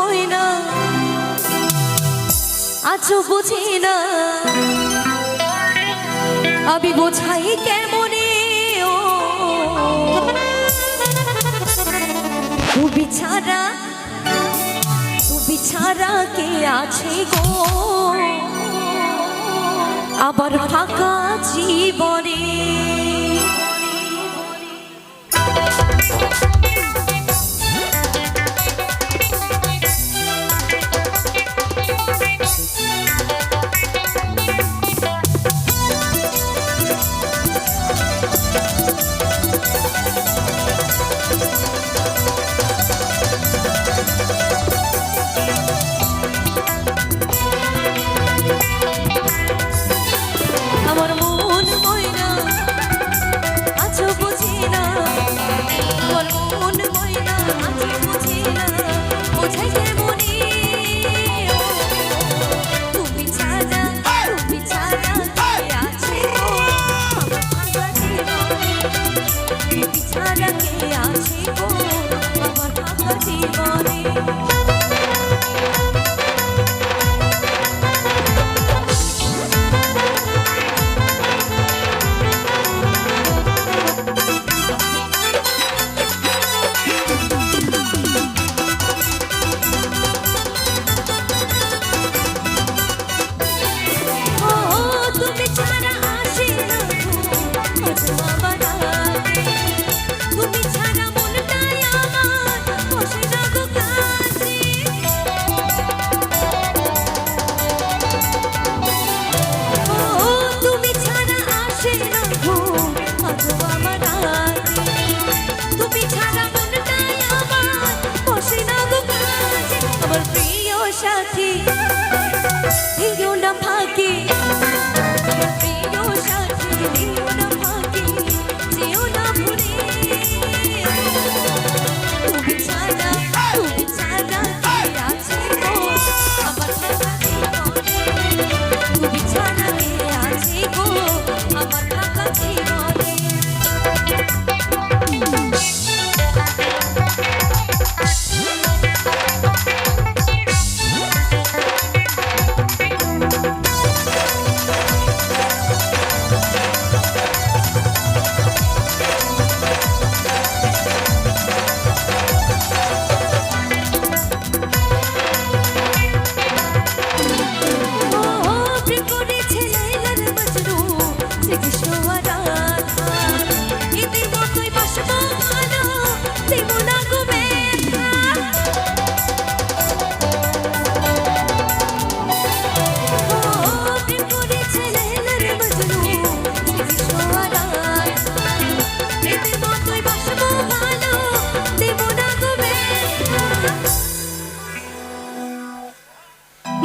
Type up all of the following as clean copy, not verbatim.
ময়না আছো বুঝি না আমি বোঝাই কেমনে ও তুমি ছাড়া কে আছে গো আবার ফাঁকা জীবনে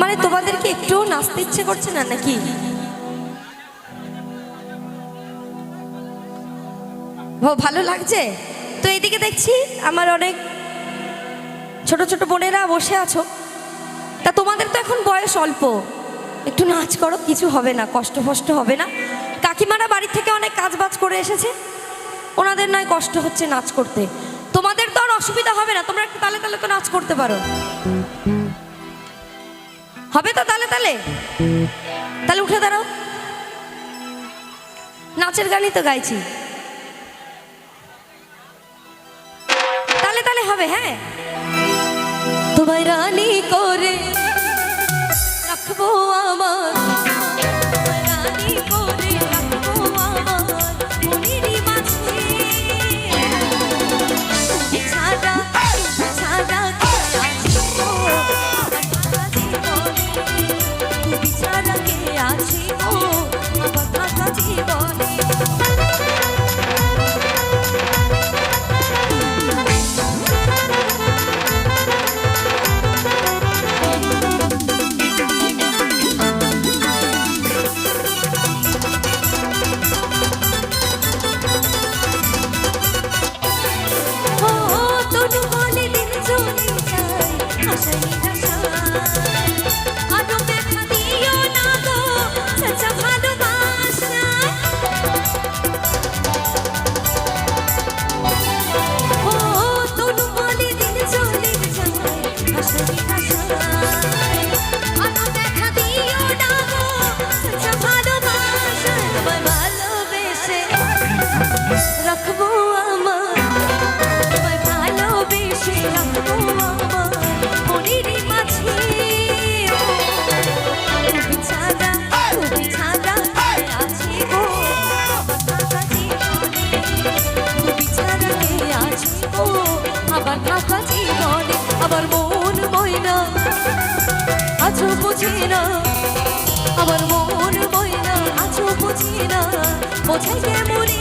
মানে তোমাদেরকে একটু নাচতে ইচ্ছে করছে না নাকি? ভালো লাগছে তো। এইদিকে দেখছি আমার অনেক ছোট ছোট বোনেরা বসে আছো, তা তোমাদের তো এখন বয়স অল্প, একটু নাচ করো, কিছু হবে না, কষ্ট ফষ্ট হবে না। কাকিমারা বাড়ি থেকে অনেক কাজ বাজ করে এসেছে, ওনাদের নয় কষ্ট হচ্ছে নাচ করতে, তোমাদের তো আর অসুবিধা হবে না, তোমরা একটু তালে তালে তো নাচ করতে পারো, হবে তো? তালে তালে তাহলে উঠে দাঁড়াও, নাচের গানই তো গাইছি, তালে তালে হবে। হ্যাঁ, তোমায় রানী করে রাখবো আমার, রানী করে রাখবো আমার মনেরই মাঝে, ছাড়া ছাড়া কে আছে গো আমার ফাঁকা জীবনে, ছাড়া কে আছে গো আমার ফাঁকা জীবনে। আশায় নিরাশায় আলো দেখা দিও না গো সচ্চা ভালোবাসায় তোমায় ভালোবেসে রাখবো আমার তোমায় ভালোবেসে রাখবো আমার মনের মাঝে তুমি ছাড়া আছে গো তুমি ছাড়া কে আছে গো আবার থাকা জীবনে আবার মন ময়না আছো বুঝি না আবার মন ময়না আছো বুঝি না বোঝাই কেমনি